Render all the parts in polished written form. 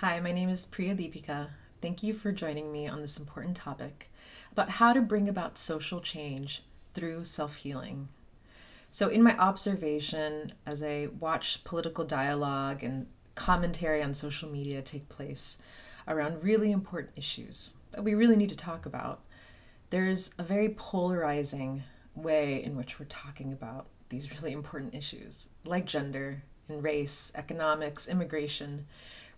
Hi, my name is Priya Deepika. Thank you for joining me on this important topic about how to bring about social change through self-healing. So, in my observation, as I watch political dialogue and commentary on social media take place around really important issues that we really need to talk about, there's a very polarizing way in which we're talking about these really important issues, like gender and race, economics, immigration,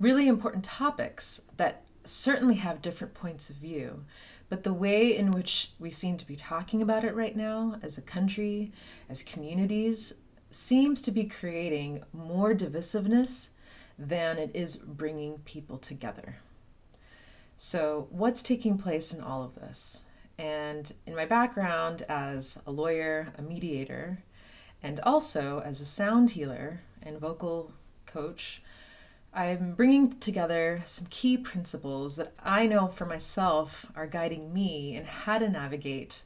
really important topics that certainly have different points of view. But the way in which we seem to be talking about it right now as a country, as communities, seems to be creating more divisiveness than it is bringing people together. So, what's taking place in all of this? And in my background as a lawyer, a mediator, and also as a sound healer and vocal coach, I'm bringing together some key principles that I know for myself are guiding me in how to navigate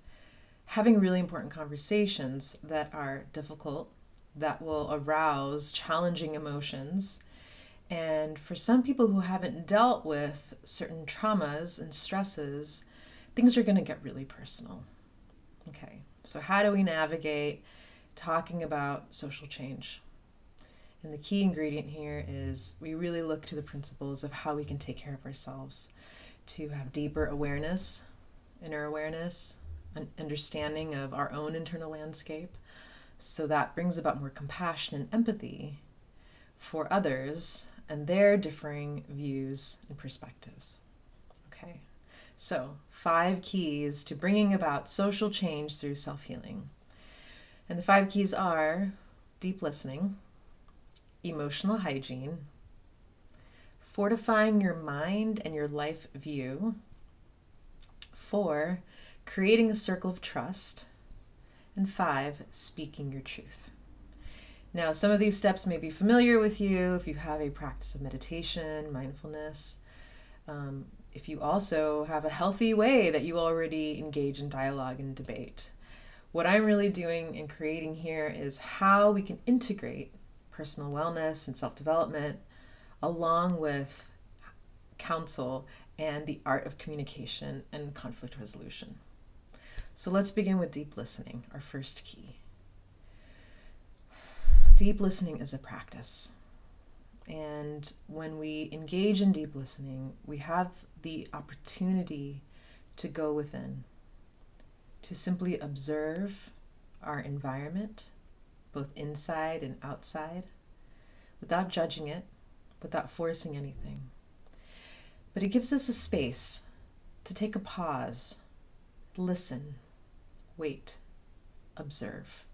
having really important conversations that are difficult, that will arouse challenging emotions. And for some people who haven't dealt with certain traumas and stresses, things are going to get really personal. Okay, so how do we navigate talking about social change? And the key ingredient here is we really look to the principles of how we can take care of ourselves, to have deeper awareness, inner awareness, an understanding of our own internal landscape. So that brings about more compassion and empathy for others and their differing views and perspectives. Okay, so 5 keys to bringing about social change through self-healing. And the 5 keys are deep listening, emotional hygiene, fortifying your mind and your life view, 4, creating a circle of trust, and 5, speaking your truth. Now, some of these steps may be familiar with you if you have a practice of meditation, mindfulness, if you also have a healthy way that you already engage in dialogue and debate. What I'm really doing and creating here is how we can integrate personal wellness and self-development along with counsel and the art of communication and conflict resolution. So let's begin with deep listening, our first key. Deep listening is a practice. And when we engage in deep listening, we have the opportunity to go within, to simply observe our environment, both inside and outside, without judging it, without forcing anything. But it gives us a space to take a pause, listen, wait, observe.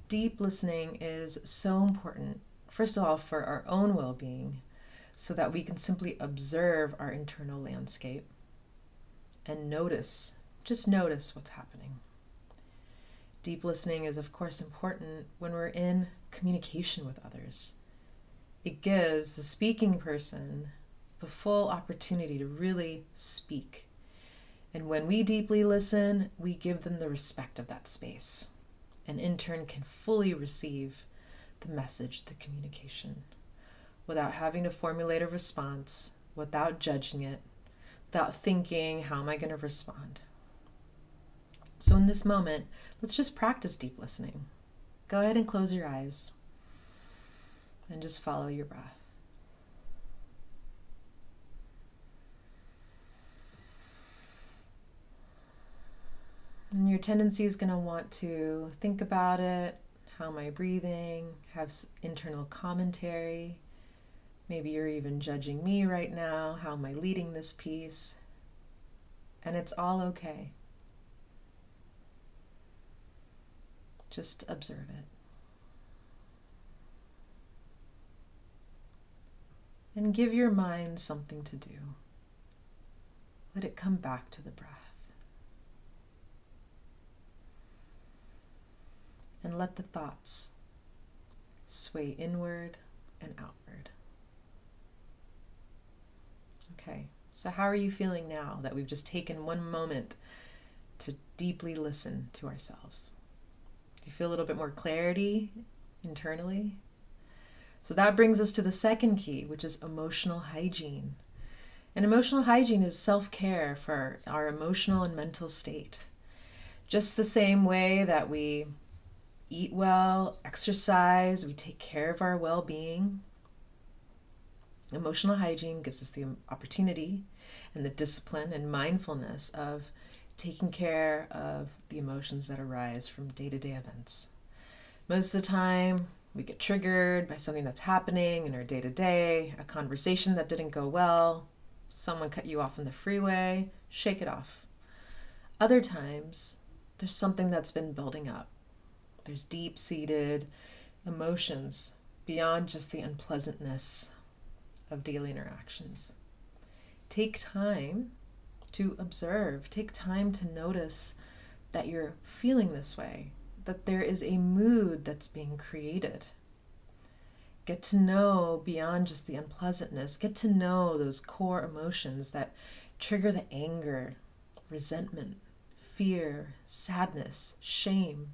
Deep listening is so important, first of all, for our own well-being, so that we can simply observe our internal landscape and notice, just notice what's happening. Deep listening is, of course, important when we're in communication with others. It gives the speaking person the full opportunity to really speak. And when we deeply listen, we give them the respect of that space, and in turn can fully receive the message, the communication, without having to formulate a response, without judging it, without thinking, how am I going to respond? So in this moment, let's just practice deep listening. Go ahead and close your eyes and just follow your breath. And your tendency is going to want to think about it. How am I breathing? Have internal commentary. Maybe you're even judging me right now. How am I leading this piece? And it's all okay. Just observe it. And give your mind something to do. Let it come back to the breath. And let the thoughts sway inward and outward. Okay, so how are you feeling now that we've just taken one moment to deeply listen to ourselves? Do you feel a little bit more clarity internally? So that brings us to the second key, which is emotional hygiene. And emotional hygiene is self-care for our emotional and mental state. Just the same way that we eat well, exercise, we take care of our well-being, emotional hygiene gives us the opportunity and the discipline and mindfulness of taking care of the emotions that arise from day-to-day events. Most of the time, we get triggered by something that's happening in our day-to-day, a conversation that didn't go well, someone cut you off on the freeway, shake it off. Other times, there's something that's been building up. There's deep-seated emotions beyond just the unpleasantness of daily interactions. Take time to observe. Take time to notice that you're feeling this way, that there is a mood that's being created. Get to know beyond just the unpleasantness. Get to know those core emotions that trigger the anger, resentment, fear, sadness, shame.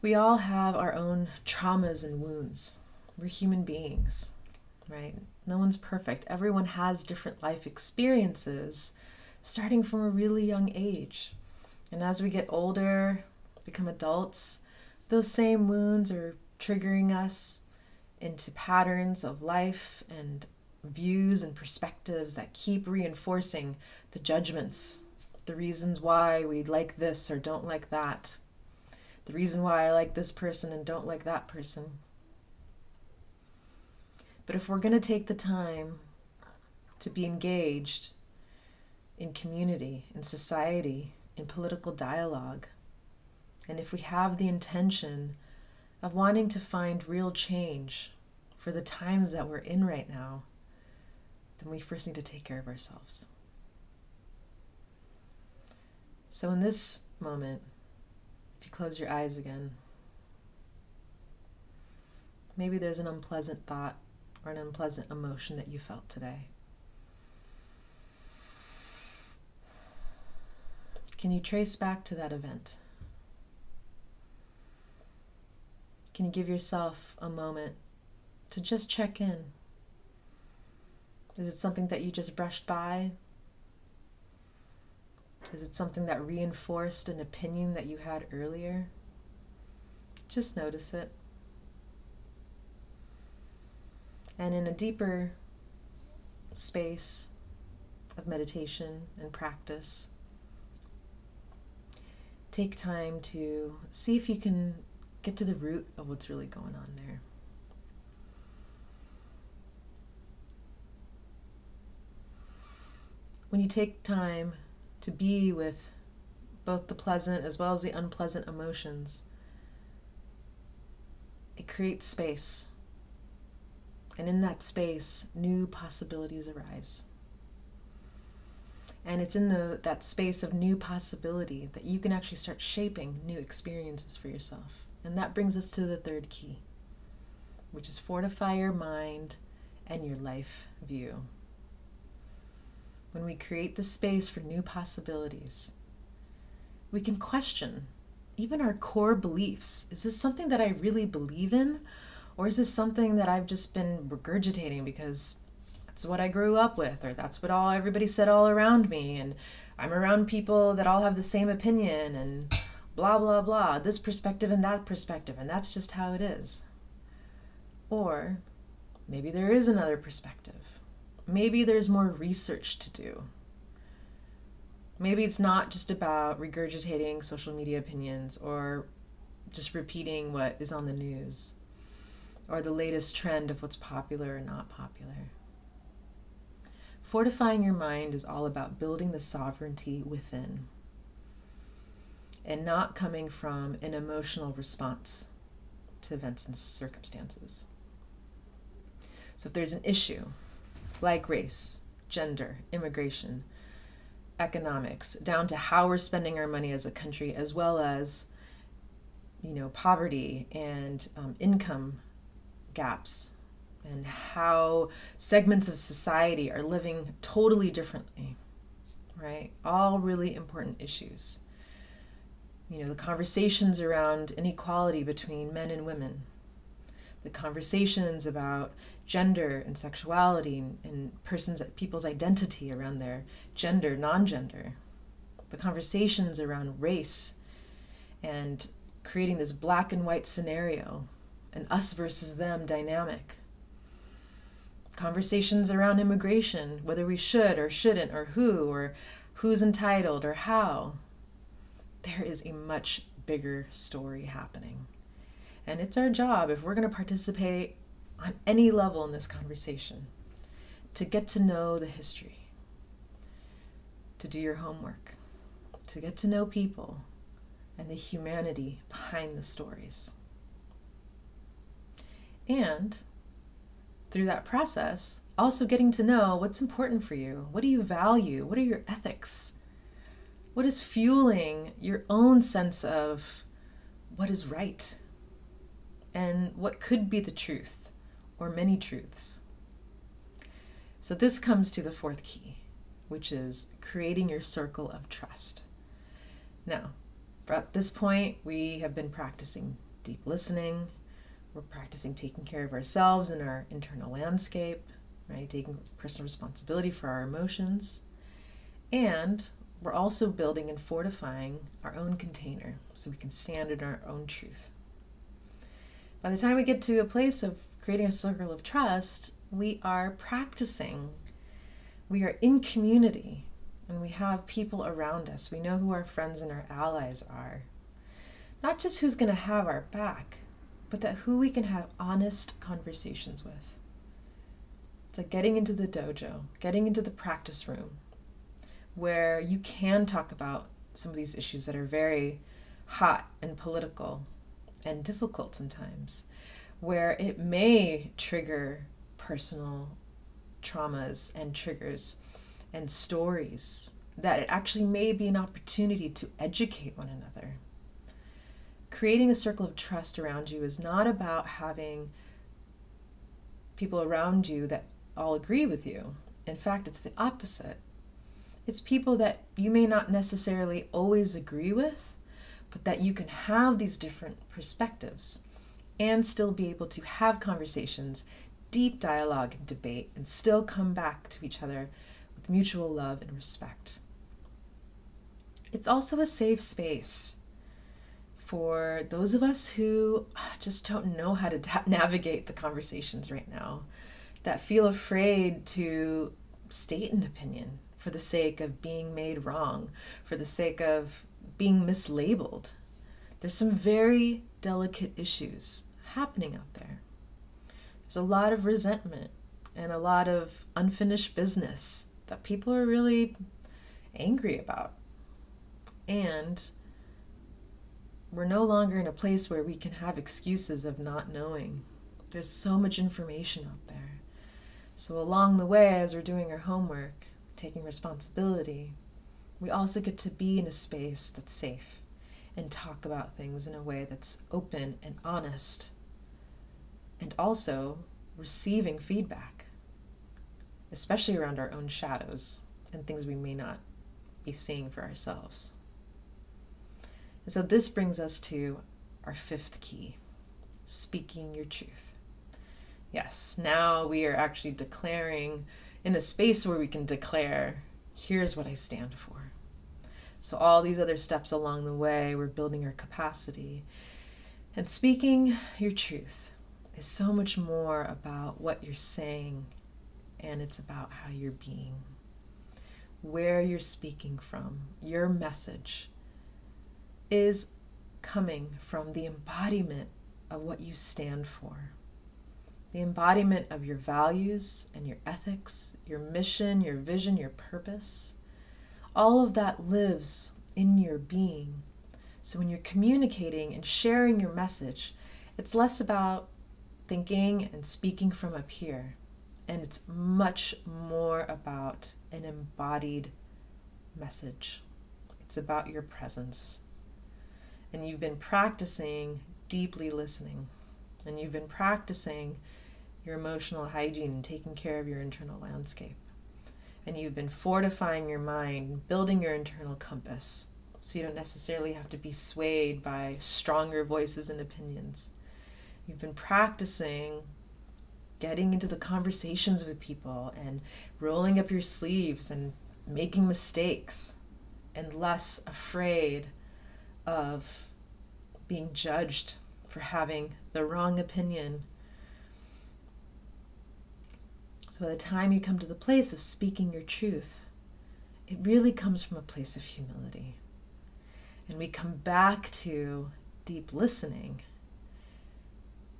We all have our own traumas and wounds. We're human beings, right? No one's perfect. Everyone has different life experiences starting from a really young age. And as we get older, become adults, those same wounds are triggering us into patterns of life and views and perspectives that keep reinforcing the judgments, the reasons why we like this or don't like that, the reason why I like this person and don't like that person. But if we're going to take the time to be engaged in community, in society, in political dialogue, and if we have the intention of wanting to find real change for the times that we're in right now, then we first need to take care of ourselves. So in this moment, if you close your eyes again, maybe there's an unpleasant thought or an unpleasant emotion that you felt today. Can you trace back to that event? Can you give yourself a moment to just check in? Is it something that you just brushed by? Is it something that reinforced an opinion that you had earlier? Just notice it. And in a deeper space of meditation and practice, take time to see if you can get to the root of what's really going on there. When you take time to be with both the pleasant as well as the unpleasant emotions, it creates space. And in that space, new possibilities arise. And it's in that space of new possibility that you can actually start shaping new experiences for yourself. And that brings us to the third key, which is fortify your mind and your life view. When we create the space for new possibilities, we can question even our core beliefs. Is this something that I really believe in? Or is this something that I've just been regurgitating because that's what I grew up with, or that's what everybody said all around me, and I'm around people that all have the same opinion, and blah, blah, blah, this perspective and that perspective, and that's just how it is. Or maybe there is another perspective. Maybe there's more research to do. Maybe it's not just about regurgitating social media opinions or just repeating what is on the news or the latest trend of what's popular or not popular. Fortifying your mind is all about building the sovereignty within and not coming from an emotional response to events and circumstances. So if there's an issue like race, gender, immigration, economics, down to how we're spending our money as a country, as well as, poverty and income gaps, and how segments of society are living totally differently, right? All really important issues. The conversations around inequality between men and women, the conversations about gender and sexuality and people's identity around their gender, non-gender, the conversations around race and creating this black and white scenario, an us versus them dynamic. Conversations around immigration, whether we should or shouldn't, or who's entitled or how. There is a much bigger story happening. And it's our job, if we're going to participate on any level in this conversation, to get to know the history, to do your homework, to get to know people and the humanity behind the stories. And through that process, also getting to know what's important for you. What do you value? What are your ethics? What is fueling your own sense of what is right? And what could be the truth or many truths? So this comes to the fourth key, which is creating your circle of trust. Now, at this point, we have been practicing deep listening. We're practicing taking care of ourselves and our internal landscape, right? Taking personal responsibility for our emotions. And we're also building and fortifying our own container so we can stand in our own truth. By the time we get to a place of creating a circle of trust, we are practicing. We are in community, and we have people around us. We know who our friends and our allies are. Not just who's going to have our back, but that who we can have honest conversations with. It's like getting into the dojo, getting into the practice room, where you can talk about some of these issues that are very hot and political and difficult sometimes, where it may trigger personal traumas and triggers and stories, that it actually may be an opportunity to educate one another. Creating a circle of trust around you is not about having people around you that all agree with you. In fact, it's the opposite. It's people that you may not necessarily always agree with, but that you can have these different perspectives and still be able to have conversations, deep dialogue and debate, and still come back to each other with mutual love and respect. It's also a safe space for those of us who just don't know how to navigate the conversations right now, that feel afraid to state an opinion for the sake of being made wrong, for the sake of being mislabeled. There's some very delicate issues happening out there. There's a lot of resentment and a lot of unfinished business that people are really angry about. And we're no longer in a place where we can have excuses of not knowing. There's so much information out there. So along the way, as we're doing our homework, taking responsibility, we also get to be in a space that's safe and talk about things in a way that's open and honest, and also receiving feedback, especially around our own shadows and things we may not be seeing for ourselves. And so this brings us to our fifth key, speaking your truth. Yes, now we are actually declaring in a space where we can declare, here's what I stand for. So all these other steps along the way, we're building our capacity. And speaking your truth is so much more about what you're saying, and it's about how you're being, where you're speaking from. Your message is coming from the embodiment of what you stand for. The embodiment of your values and your ethics, your mission, your vision, your purpose. All of that lives in your being. So when you're communicating and sharing your message, it's less about thinking and speaking from up here, and it's much more about an embodied message. It's about your presence. And you've been practicing deeply listening, and you've been practicing your emotional hygiene and taking care of your internal landscape. And you've been fortifying your mind, building your internal compass, so you don't necessarily have to be swayed by stronger voices and opinions. You've been practicing getting into the conversations with people and rolling up your sleeves and making mistakes, and less afraid of being judged for having the wrong opinion. So by the time you come to the place of speaking your truth, it really comes from a place of humility. And we come back to deep listening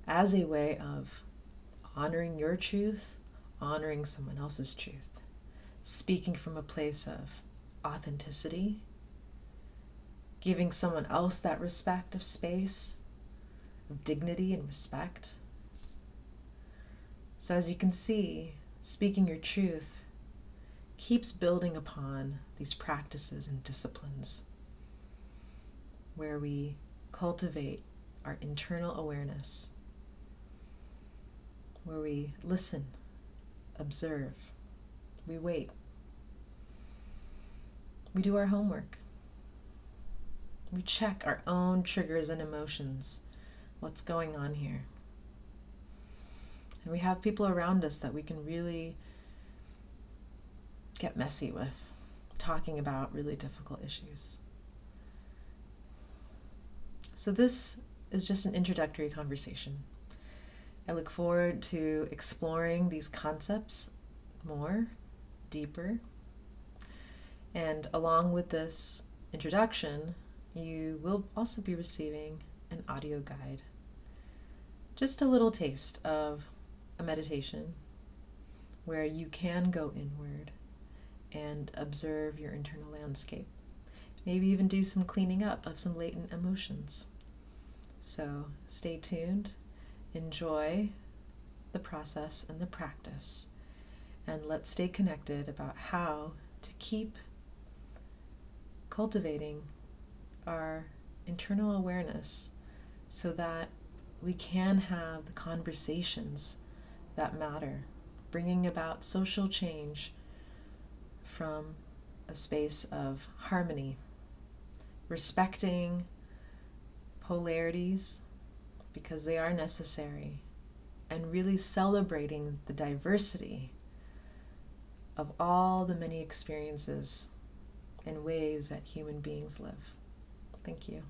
as a way of honoring your truth, honoring someone else's truth, speaking from a place of authenticity, giving someone else that respect of space, of dignity and respect. So as you can see, speaking your truth keeps building upon these practices and disciplines where we cultivate our internal awareness, where we listen, observe, we wait, we do our homework, we check our own triggers and emotions, what's going on here. And we have people around us that we can really get messy with, talking about really difficult issues. So this is just an introductory conversation. I look forward to exploring these concepts more, deeper. And along with this introduction, you will also be receiving an audio guide. Just a little taste of a meditation where you can go inward and observe your internal landscape. Maybe even do some cleaning up of some latent emotions. So stay tuned, enjoy the process and the practice, and let's stay connected about how to keep cultivating our internal awareness so that we can have the conversations that matter, bringing about social change from a space of harmony, respecting polarities because they are necessary, and really celebrating the diversity of all the many experiences and ways that human beings live. Thank you.